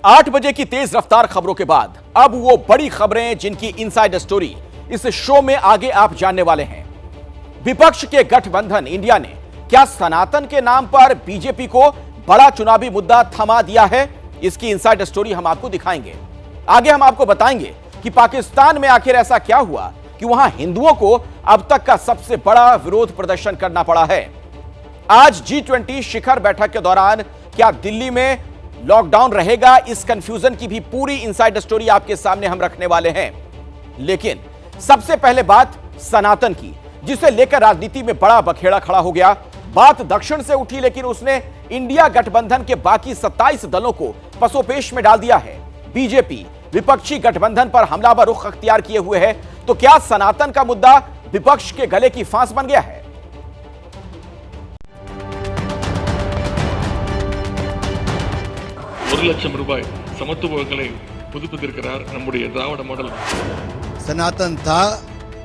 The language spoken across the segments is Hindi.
8 बजे की तेज रफ्तार खबरों के बाद अब वो बड़ी खबरें जिनकी इनसाइड स्टोरी इस शो में आगे आप जानने वाले हैं। विपक्ष के गठबंधन इंडिया ने क्या सनातन के नाम पर बीजेपी को बड़ा चुनावी मुद्दा थमा दिया है? इसकी इनसाइड स्टोरी हम आपको दिखाएंगे। आगे हम आपको बताएंगे कि पाकिस्तान में आखिर ऐसा क्या हुआ कि वहां हिंदुओं को अब तक का सबसे बड़ा विरोध प्रदर्शन करना पड़ा है। आज G20 शिखर बैठक के दौरान क्या दिल्ली में लॉकडाउन रहेगा? इस कंफ्यूजन की भी पूरी इनसाइड स्टोरी आपके सामने हम रखने वाले हैं। लेकिन सबसे पहले बात सनातन की, जिसे लेकर राजनीति में बड़ा बखेड़ा खड़ा हो गया। बात दक्षिण से उठी, लेकिन उसने इंडिया गठबंधन के बाकी 27 दलों को पसोपेश में डाल दिया है। बीजेपी विपक्षी गठबंधन पर हमलावर रुख अख्तियार किए हुए है। तो क्या सनातन का मुद्दा विपक्ष के गले की फांस बन गया है? ₹1,00,000 சமத்துவங்களை புதுப்பித்திருக்கிறார் நம்முடைய திராவிட மாடல்। सनातन था,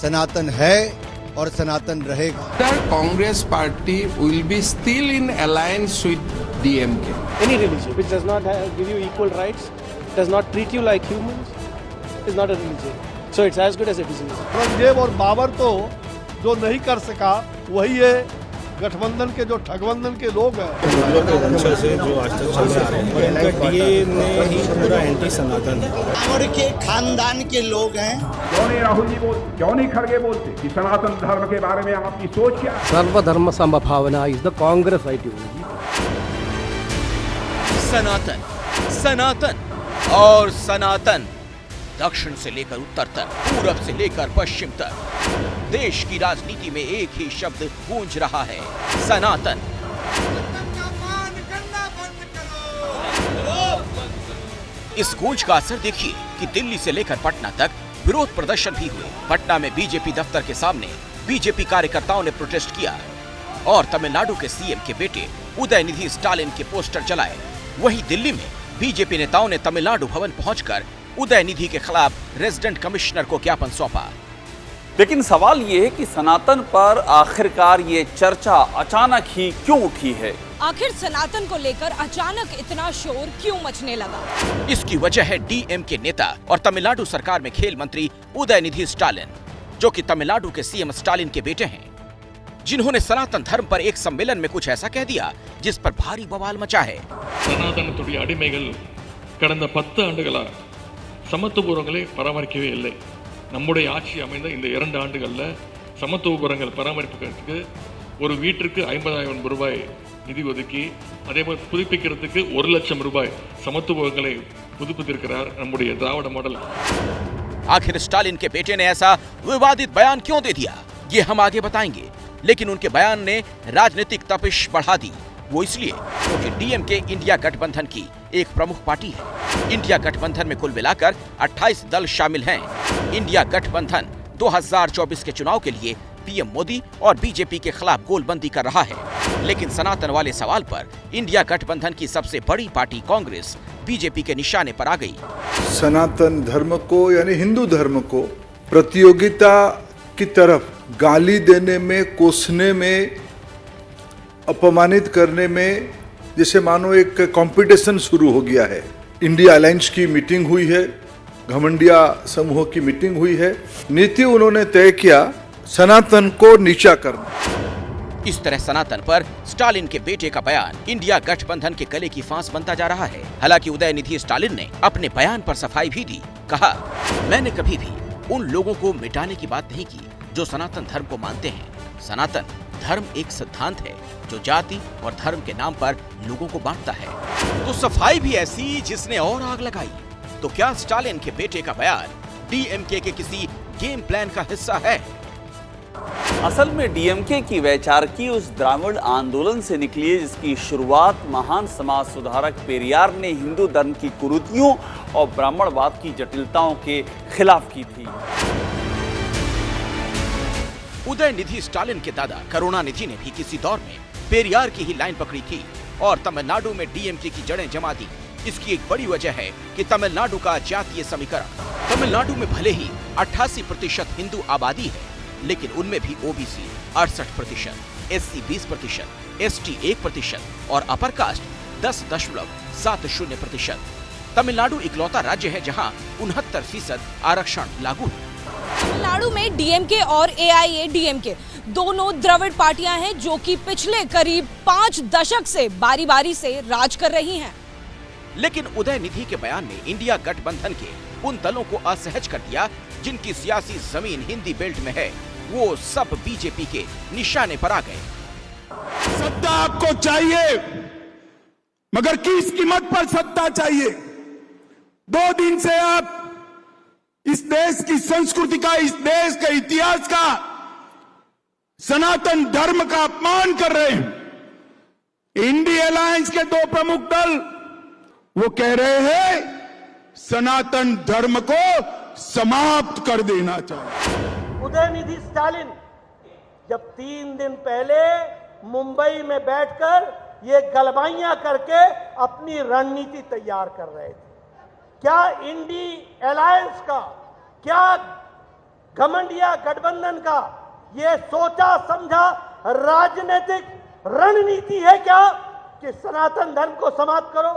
सनातन है और सनातन रहेगा। Congress party will be still in alliance with DMK. Any religion which does not give you equal rights, does not treat you like humans, is not a religion. So it's as good as a disease. Aurangzeb और बाबर तो जो नहीं कर सका, वही ये गठबंधन के जो ठगबंधन के लोग हैं। से जो आज तक चले आ रहे हैं, उनका डीएनए ही पूरा एंटी सनातन है। और के खानदान के लोग हैं। क्यों नहीं राहुल जी बोलते, क्यों नहीं खड़गे बोलते कि सनातन धर्म के बारे में आपकी सोच क्या है? सर्वधर्म समभावना is the Congress ideology. सनातन, सनातन और सनातन, दक्षिण से लेकर उत्तर तक, पूरब से लेकर पश्चिम तक, देश की राजनीति में एक ही शब्द गूंज रहा है, सनातन। इस गूंज का असर देखिए कि दिल्ली से लेकर पटना तक विरोध प्रदर्शन भी हुए। पटना में बीजेपी दफ्तर के सामने बीजेपी कार्यकर्ताओं ने प्रोटेस्ट किया और तमिलनाडु के सीएम के बेटे उदयनिधि स्टालिन के पोस्टर जलाए। वहीं दिल्ली में बीजेपी नेताओं ने तमिलनाडु भवन पहुंचकर उदयनिधि के खिलाफ रेजिडेंट कमिश्नर को ज्ञापन सौंपा। लेकिन सवाल ये है कि सनातन पर आखिरकार ये चर्चा अचानक ही क्यों उठी है? आखिर सनातन को लेकर अचानक इतना शोर क्यों मचने लगा? इसकी वजह है डीएमके नेता और तमिलनाडु सरकार में खेल मंत्री उदयनिधि स्टालिन, जो कि तमिलनाडु के सीएम स्टालिन के बेटे हैं, जिन्होंने सनातन धर्म पर एक सम्मेलन में कुछ ऐसा कह दिया जिस पर भारी बवाल मचा है। சனாதனத்துடைய அடிமைகள் கடந்த 10 ஆண்டுகளா சமத்துவபூர்வங்களை பராமரிக்கவே இல்லை। நம்முடைய ஆட்சி அமைந்த இந்த 2 ஆண்டுகள்ல சமத்துவபூர்வங்கள் பராமரிப்புக்கு ஒரு வீட்டிற்கு ₹50,000 நிதி ஒதுக்கி, அதே போல் புதுப்பிக்கிறதுக்கு ₹1,00,000 சமத்துவங்களை புதுப்பித்திருக்கிறார் நம்முடைய திராவிட மாடல்। आखिर स्टालिन के बेटे ने ऐसा विवादित बयान क्यों दे दिया, ये हम आगे बताएंगे। लेकिन उनके बयान ने राजनीतिक तपिश बढ़ा दी। वो इसलिए क्योंकि डीएमके इंडिया गठबंधन की एक प्रमुख पार्टी है। इंडिया गठबंधन में कुल मिलाकर 28 दल शामिल हैं। इंडिया गठबंधन 2024 के चुनाव के लिए पीएम मोदी और बीजेपी के खिलाफ गोलबंदी कर रहा है। लेकिन सनातन वाले सवाल पर इंडिया गठबंधन की सबसे बड़ी पार्टी कांग्रेस बीजेपी के निशाने पर आ गई। सनातन धर्म को यानी हिंदू धर्म को प्रतियोगिता की तरफ गाली देने में, कोसने में, अपमानित करने में, जैसे मानो एक कंपटीशन शुरू हो गया है। इंडिया अलायंस की मीटिंग हुई है, घमंडिया समूह की मीटिंग हुई है। नीति उन्होंने तय किया सनातन को नीचा करना। इस तरह सनातन पर स्टालिन के बेटे का बयान इंडिया गठबंधन के गले की फांस बनता जा रहा है। हालांकि उदयनिधि स्टालिन ने अपने बयान पर सफाई भी दी। कहा, मैंने कभी भी उन लोगों को मिटाने की बात नहीं की जो सनातन धर्म को मानते हैं। सनातन धर्म एक सिद्धांत है जो जाति और धर्म के नाम पर लोगों को बांटता है। तो सफाई भी ऐसी जिसने और आग लगाई। तो क्या स्टालिन के बेटे का बयान डीएमके के किसी गेम प्लान का हिस्सा है? असल में डीएमके की वैचारिकी उस द्राविड़ आंदोलन से निकली है जिसकी शुरुआत महान समाज सुधारक पेरियार ने हिंदू धर्म की कुरीतियों और ब्राह्मणवाद की जटिलताओं के खिलाफ की थी। उदयनिधि स्टालिन के दादा करुणानिधि ने भी किसी दौर में पेरियार की ही लाइन पकड़ी थी और तमिलनाडु में डीएमके की जड़ें जमा दी। इसकी एक बड़ी वजह है कि तमिलनाडु का जातीय समीकरण। तमिलनाडु में भले ही 88% हिंदू आबादी है, लेकिन उनमें भी ओबीसी 68%, एससी 20%, एसटी 1% और अपर कास्ट 10.70%। तमिलनाडु इकलौता राज्य है जहां 69% आरक्षण लागू है। तमिलनाडु में डीएमके और एआईएडीएमके दोनों द्रविड़ पार्टियां हैं जो कि पिछले करीब 5 दशक से बारी बारी से राज कर रही हैं। लेकिन उदयनिधि के बयान ने इंडिया गठबंधन के उन दलों को असहज कर दिया जिनकी सियासी जमीन हिंदी बेल्ट में है। वो सब बीजेपी के निशाने पर आ गए। सत्ता आपको चाहिए, मगर किस कीमत पर सत्ता चाहिए? 2 दिन से आप इस देश की संस्कृति का, इस देश के इतिहास का, सनातन धर्म का अपमान कर रहे हैं। इंडिया अलायंस के 2 प्रमुख दल वो कह रहे हैं सनातन धर्म को समाप्त कर देना चाहिए। उदयनिधि स्टालिन जब 3 दिन पहले मुंबई में बैठकर ये गलबाइयां करके अपनी रणनीति तैयार कर रहे थे, क्या इंडी अलायंस का, क्या घमंडिया गठबंधन का ये सोचा समझा राजनीतिक रणनीति है क्या कि सनातन धर्म को समाप्त करो?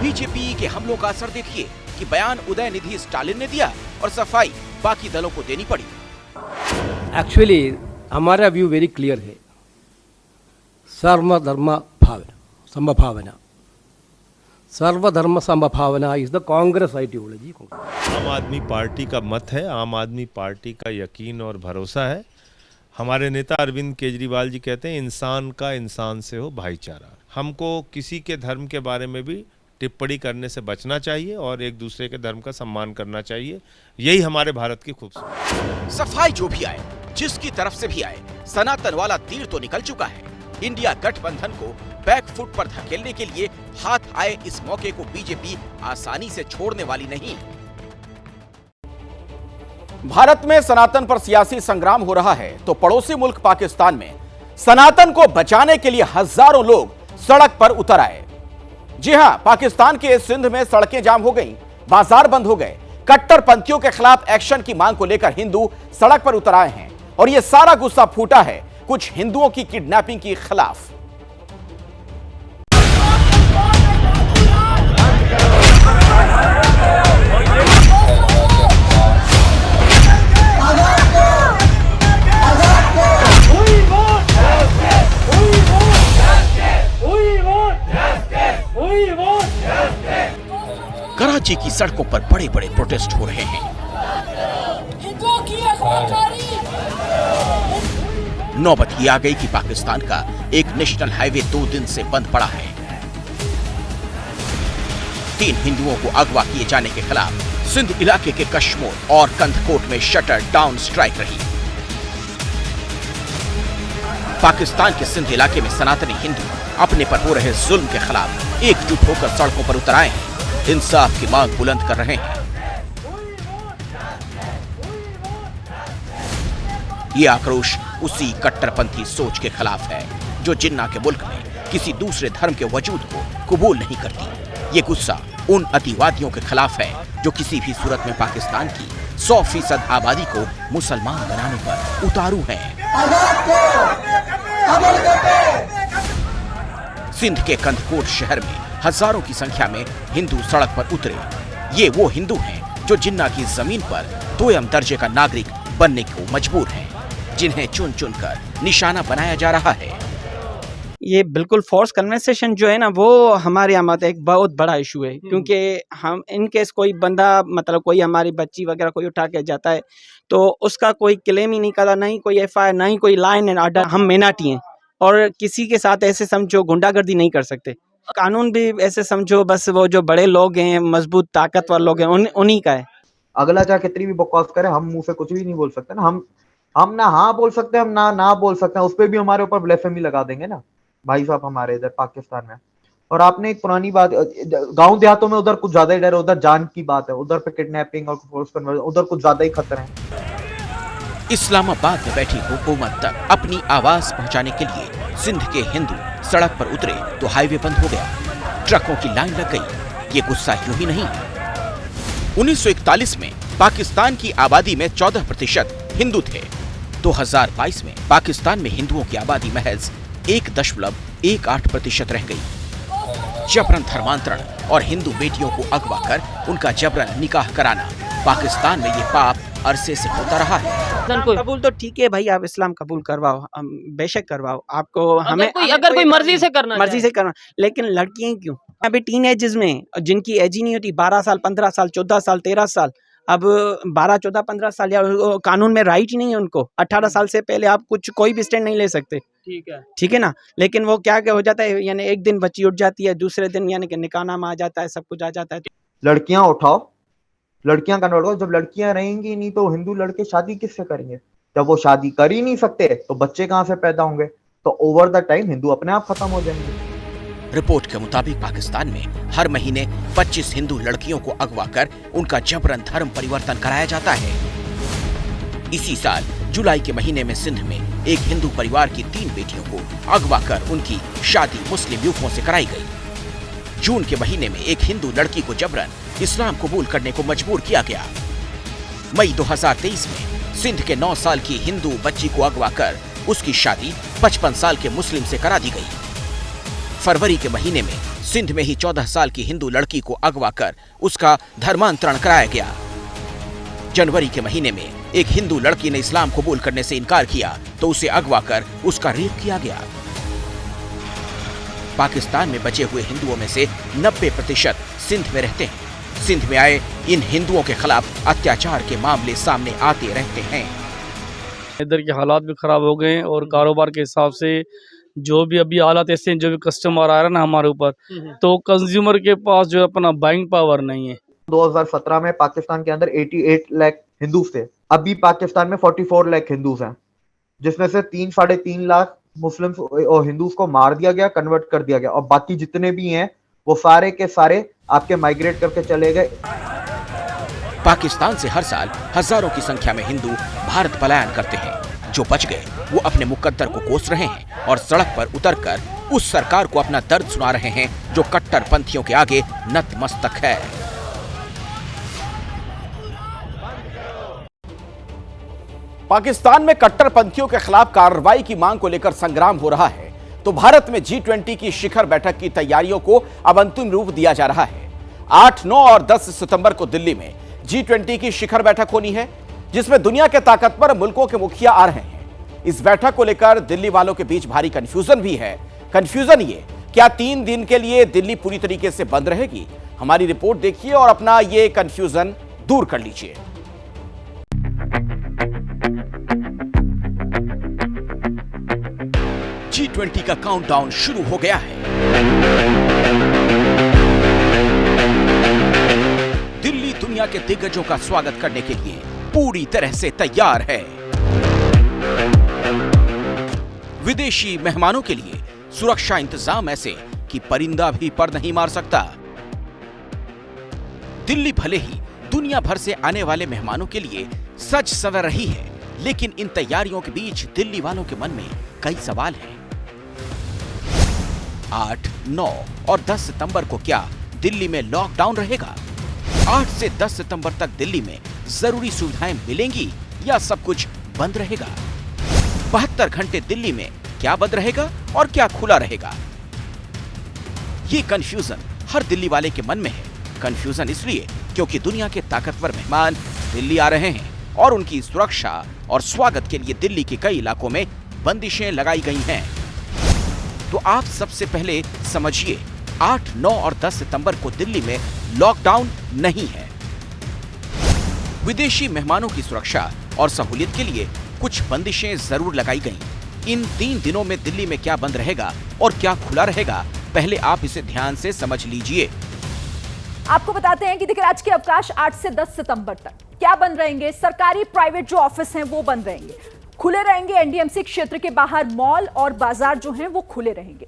बीजेपी के हमलों का असर देखिए कि बयान उदयनिधि स्टालिन ने दिया और सफाई बाकी दलों को देनी पड़ी। एक्चुअली हमारा व्यू वेरी क्लियर है, सर्वधर्म समभावना, सर्वधर्म समभावना इज द कांग्रेस आइडियोलॉजी। आम आदमी पार्टी का मत है, आम आदमी पार्टी का यकीन और भरोसा है। हमारे नेता अरविंद केजरीवाल जी कहते हैं इंसान का इंसान से हो भाईचारा। हमको किसी के धर्म के बारे में भी टिप्पणी करने से बचना चाहिए और एक दूसरे के धर्म का सम्मान करना चाहिए। यही हमारे भारत की खूबसूरती। सफाई जो भी आए, जिसकी तरफ से भी आए, सनातन वाला तीर तो निकल चुका है। इंडिया गठबंधन को बैकफुट पर धकेलने के लिए हाथ आए इस मौके को बीजेपी आसानी से छोड़ने वाली नहीं। भारत में सनातन पर सियासी संग्राम हो रहा है तो पड़ोसी मुल्क पाकिस्तान में सनातन को बचाने के लिए हजारों लोग सड़क पर उतर आए। जी हां, पाकिस्तान के सिंध में सड़कें जाम हो गईं, बाजार बंद हो गए। कट्टरपंथियों के खिलाफ एक्शन की मांग को लेकर हिंदू सड़क पर उतर आए हैं और यह सारा गुस्सा फूटा है कुछ हिंदुओं की किडनैपिंग के खिलाफ। कराची की सड़कों पर बड़े बड़े प्रोटेस्ट हो रहे हैं। नौबत ये आ गई कि पाकिस्तान का एक नेशनल हाईवे 2 दिन से बंद पड़ा है। 3 हिंदुओं को अगवा किए जाने के खिलाफ सिंध इलाके के कश्मोर और कंधकोट में शटर डाउन स्ट्राइक रही। पाकिस्तान के सिंध इलाके में सनातनी हिंदू अपने पर हो रहे जुल्म के खिलाफ एकजुट होकर सड़कों पर उतर आए हैं, इंसाफ की मांग बुलंद कर रहे हैं। ये आक्रोश उसी कट्टरपंथी सोच के खिलाफ है जो जिन्ना के मुल्क में किसी दूसरे धर्म के वजूद को कबूल नहीं करती। ये गुस्सा उन अतिवादियों के खिलाफ है जो किसी भी सूरत में पाकिस्तान की 100% आबादी को मुसलमान बनाने पर उतारू हैं। सिंध के कंधकोट शहर में हजारों की संख्या में हिंदू सड़क पर उतरे। ये वो हिंदू हैं जो जिन्ना की जमीन पर 2 दर्जे का नागरिक बनने को मजबूर हैं, जिन्हें चुन चुन कर निशाना बनाया जा रहा है। ये बिल्कुल फोर्स कन्वर्सेशन जो है ना, वो हमारे यहाँ मतलब एक बहुत बड़ा इशू है, क्योंकि हम इन केस कोई बंदा मतलब कोई हमारी बच्ची वगैरह कोई उठा के जाता है तो उसका कोई क्लेम ही नहीं करता, नहीं कोई FIR, नहीं कोई लाइन एंड ऑर्डर। हम मेनाटी हैं और किसी के साथ ऐसे समझो गुंडागर्दी नहीं कर सकते। कानून भी ऐसे समझो बस वो जो बड़े लोग हैं, मजबूत ताकतवर लोग हैं, उन्हीं का है। अगला चाहे कितनी भी बकवास करे, हम मुंह से कुछ भी नहीं बोल सकते ना। हम ना हाँ बोल सकते हैं, हम ना बोल सकते हैं, उस पर भी हमारे ऊपर ब्लेफेमी लगा देंगे ना भाई साहब हमारे इधर पाकिस्तान में। और आपने एक पुरानी बात, गांव देहातों में उधर कुछ ज्यादा ही डर है, उधर जान की बात है, उधर पे किडनैपिंग और फोर्स कन्वर्जन, उधर कुछ ज्यादा ही खतरे हैं। इस्लामाबाद में बैठी हुकूमत तक अपनी आवाज पहुंचाने के लिए सिंध के हिंदू सड़क पर उतरे तो हाईवे बंद हो गया, ट्रकों की लाइन लग गई। ये गुस्सा यूं ही नहीं। 1941 में पाकिस्तान की आबादी में 14% हिंदू थे। 2022 में पाकिस्तान में हिंदुओं की आबादी महज 1.18% रह गई। जबरन धर्मांतरण और हिंदू बेटियों को अगवा कर उनका जबरन निकाह कराना। पाकिस्तान में ये पाप अरसे से होता रहा है। कबूल तो ठीक है भाई, आप इस्लाम कबूल करवाओ, बेशक करवाओ, आपको हमें अगर कोई मर्जी से करना, लेकिन लड़कियां क्यों? अभी टीन एजेस में जिनकी एज ही नहीं होती, 12 साल 15 साल 14 साल 13 साल, अब 12 14 15 साल या कानून में राइट ही नहीं है उनको। 18 साल से पहले आप कोई भी स्टैंड नहीं ले सकते, ठीक है ना। लेकिन वो क्या हो जाता है, यानी एक दिन बच्ची उठ जाती है, दूसरे दिन यानी कि निकाहनामा आ जाता है, सब कुछ आ जाता है। लड़कियां उठाओ, लड़कियां कन्वर्ट हो। जब लड़कियां रहेंगी नहीं तो हिंदू लड़के शादी किससे करेंगे? जब वो शादी कर ही नहीं सकते तो बच्चे कहां से पैदा होंगे? तो ओवर द टाइम हिंदू अपने आप खत्म हो जाएंगे। रिपोर्ट के मुताबिक पाकिस्तान में हर महीने 25 हिंदू लड़कियों को अगवा कर उनका जबरन धर्म परिवर्तन कराया जाता है। इसी साल जुलाई के महीने में सिंध में एक हिंदू परिवार की 3 बेटियों को अगवा कर उनकी शादी मुस्लिम युवकों से कराई गई। जून के महीने में एक हिंदू लड़की को जबरन इस्लाम कबूल करने को मजबूर किया गया। मई 2023 में सिंध के 9 साल की हिंदू बच्ची को अगवा कर उसकी शादी 55 साल के मुस्लिम से करा दी गई। फरवरी के महीने में सिंध में ही 14 साल की हिंदू लड़की को अगवा कर उसका धर्मांतरण कराया गया। जनवरी के महीने में एक हिंदू लड़की ने इस्लाम कबूल करने से इनकार किया तो उसे अगवा कर उसका रेप किया गया। पाकिस्तान में बचे हुए हिंदुओं में से 90% सिंध में रहते हैं। सिंध में आए इन हिंदुओं के खिलाफ अत्याचार के मामले सामने आते रहते हैं। इधर के हालात भी खराब हो गए और कारोबार के हिसाब से जो भी अभी हालात ऐसे हैं, जो भी कस्टमर आ रहा है ना हमारे ऊपर, तो कंज्यूमर के पास जो अपना बाइंग पावर नहीं है। 2017 में पाकिस्तान के अंदर 88 लाख हिंदू थे। अभी पाकिस्तान में 44 लाख हिंदूज हैं, जिसमें से 3-3.5 लाख मुस्लिम और हिंदूज को मार दिया गया, कन्वर्ट कर दिया गया, और बाकी जितने भी हैं वो सारे के सारे आपके माइग्रेट करके चले गए। पाकिस्तान से हर साल हजारों की संख्या में हिंदू भारत पलायन करते हैं। जो बच गए वो अपने मुकद्दर को कोस रहे हैं और सड़क पर उतरकर उस सरकार को अपना दर्द सुना रहे हैं जो कट्टरपंथियों के आगे नतमस्तक है। पाकिस्तान में कट्टरपंथियों के खिलाफ कार्रवाई की मांग को लेकर संग्राम हो रहा है, तो भारत में G20 की शिखर बैठक की तैयारियों को अब अंतिम रूप दिया जा रहा है। 8, 9 और 10 सितंबर को दिल्ली में G20 की शिखर बैठक होनी है, जिसमें दुनिया के ताकतवर मुल्कों के मुखिया आ रहे हैं। इस बैठक को लेकर दिल्ली वालों के बीच भारी कंफ्यूजन भी है। कंफ्यूजन ये, क्या 3 दिन के लिए दिल्ली पूरी तरीके से बंद रहेगी? हमारी रिपोर्ट देखिए और अपना ये कंफ्यूजन दूर कर लीजिए। G20 का काउंटडाउन शुरू हो गया है। दिल्ली दुनिया के दिग्गजों का स्वागत करने के लिए पूरी तरह से तैयार है। विदेशी मेहमानों के लिए सुरक्षा इंतजाम ऐसे कि परिंदा भी पर नहीं मार सकता। दिल्ली भले ही दुनिया भर से आने वाले मेहमानों के लिए सज संवर रही है, लेकिन इन तैयारियों के बीच दिल्ली वालों के मन में कई सवाल हैं। 8, 9 और 10 सितंबर को क्या दिल्ली में लॉकडाउन रहेगा? 8 से 10 सितंबर तक दिल्ली में जरूरी सुविधाएं मिलेंगी या सब कुछ बंद रहेगा? 72 घंटे दिल्ली में क्या बंद रहेगा और क्या खुला रहेगा? ये कंफ्यूजन हर दिल्ली वाले के मन में है। कंफ्यूजन इसलिए क्योंकि दुनिया के ताकतवर मेहमान दिल्ली आ रहे हैं और उनकी सुरक्षा और स्वागत के लिए दिल्ली के कई इलाकों में बंदिशें लगाई गई हैं। तो आप सबसे पहले समझिए, 8, 9 और 10 सितंबर को दिल्ली में लॉकडाउन नहीं है। विदेशी मेहमानों की सुरक्षा और सहूलियत के लिए कुछ बंदिशें जरूर लगाई गईं। इन 3 दिनों में दिल्ली में क्या बंद रहेगा और क्या खुला रहेगा, पहले आप इसे ध्यान से समझ लीजिए। आपको बताते हैं कि देखिए आज के अवकाश 8 से 10 सितंबर तक क्या बंद रहेंगे। सरकारी प्राइवेट जो ऑफिस हैं वो बंद रहेंगे, खुले रहेंगे। एनडीएमसी क्षेत्र के बाहर मॉल और बाजार जो हैं वो खुले रहेंगे।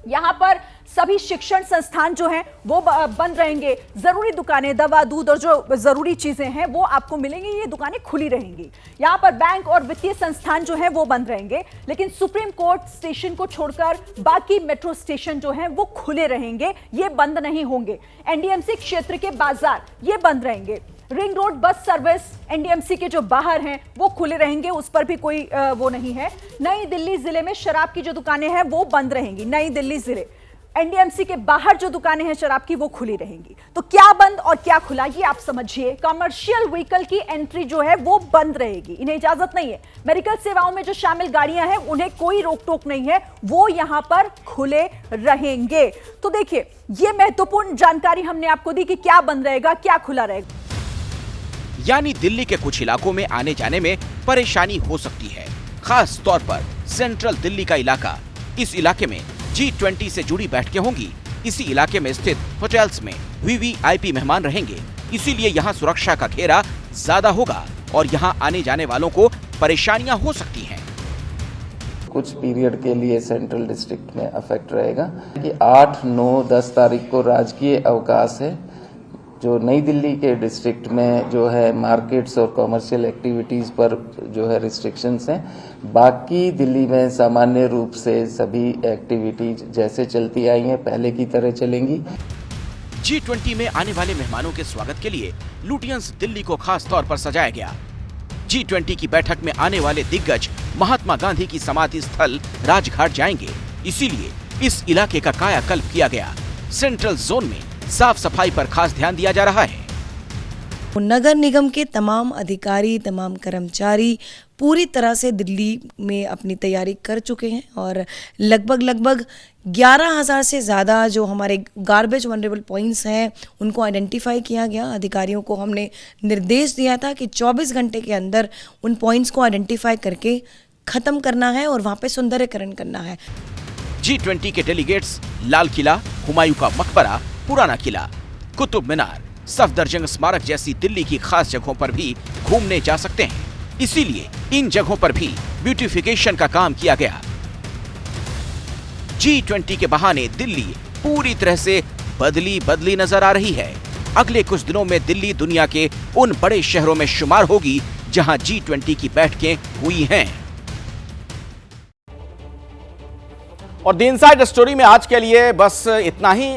यहाँ पर सभी शिक्षण संस्थान जो हैं वो बंद रहेंगे। जरूरी दुकानें, दवा, दूध और जो जरूरी चीजें हैं वो आपको मिलेंगी, ये दुकानें खुली रहेंगी। यहाँ पर बैंक और वित्तीय संस्थान जो हैं वो बंद रहेंगे, लेकिन सुप्रीम कोर्ट स्टेशन को छोड़कर बाकी मेट्रो स्टेशन जो हैं वो खुले रहेंगे, ये बंद नहीं होंगे। एनडीएमसी क्षेत्र के बाजार ये बंद रहेंगे। Ring road bus service NDMC के जो बाहर हैं वो खुले रहेंगे, उस पर भी कोई वो नहीं है। नई दिल्ली जिले में शराब की जो दुकानें हैं वो बंद रहेंगी। नई दिल्ली जिले एनडीएमसी के बाहर जो दुकानें हैं शराब की वो खुली रहेंगी। तो क्या बंद और क्या खुला ये आप समझिए। कमर्शियल व्हीकल की एंट्री जो है वो बंद रहेगी, इन्हें इजाजत नहीं है। मेडिकल सेवाओं में जो शामिल गाड़ियां हैं उन्हें कोई रोक टोक नहीं है, वो यहां पर खुले रहेंगे। तो देखिए ये महत्वपूर्ण जानकारी हमने आपको दी कि क्या बंद रहेगा क्या खुला रहेगा। यानी दिल्ली के कुछ इलाकों में आने जाने में परेशानी हो सकती है, खास तौर पर सेंट्रल दिल्ली का इलाका। इस इलाके में G20 से जुड़ी बैठकें होंगी। इसी इलाके में स्थित होटल्स में वीवीआईपी मेहमान रहेंगे, इसीलिए यहाँ सुरक्षा का घेरा ज्यादा होगा और यहाँ आने जाने वालों को परेशानियां हो सकती हैं। कुछ पीरियड के लिए सेंट्रल डिस्ट्रिक्ट में अफेक्ट रहेगा कि 8, 9, 10 तारीख को राजकीय अवकाश है। जो नई दिल्ली के डिस्ट्रिक्ट में जो है मार्केट्स और कमर्शियल एक्टिविटीज़ पर जो है रिस्ट्रिक्शंस हैं। बाकी दिल्ली में सामान्य रूप से सभी एक्टिविटीज जैसे चलती आई हैं पहले की तरह चलेंगी। G20 में आने वाले मेहमानों के स्वागत के लिए लुटियंस दिल्ली को खास तौर पर सजाया गया। G20 की बैठक में आने वाले दिग्गज महात्मा गांधी की समाधि स्थल राजघाट जाएंगे, इसीलिए इस इलाके का कायाकल्प किया गया। सेंट्रल जोन में साफ सफाई पर खास ध्यान दिया जा रहा है। नगर निगम के तमाम अधिकारी, तमाम कर्मचारी पूरी तरह से दिल्ली में अपनी तैयारी कर चुके हैं और लगभग 11,000 से ज़्यादा जो हमारे गार्बेज वनरेबल पॉइंट्स हैं उनको आइडेंटिफाई किया गया। अधिकारियों को हमने निर्देश दिया था कि 24 घंटे के अंदर उन पॉइंट्स को आइडेंटिफाई करके ख़त्म करना है और वहाँ पे सौंदर्यकरण करना है। G20 के डेलीगेट्स लाल किला, हुमायूं का मकबरा, पुराना किला, कुतुब मीनार, सफदरजंग स्मारक जैसी दिल्ली की खास जगहों पर भी घूमने जा सकते हैं, इसीलिए इन जगहों पर भी ब्यूटिफिकेशन का काम किया गया। G20 के बहाने दिल्ली पूरी तरह से बदली नजर आ रही है। अगले कुछ दिनों में दिल्ली दुनिया के उन बड़े शहरों में शुमार होगी जहां G20 की बैठकें हुई हैं। और द इनसाइड स्टोरी में आज के लिए बस इतना ही।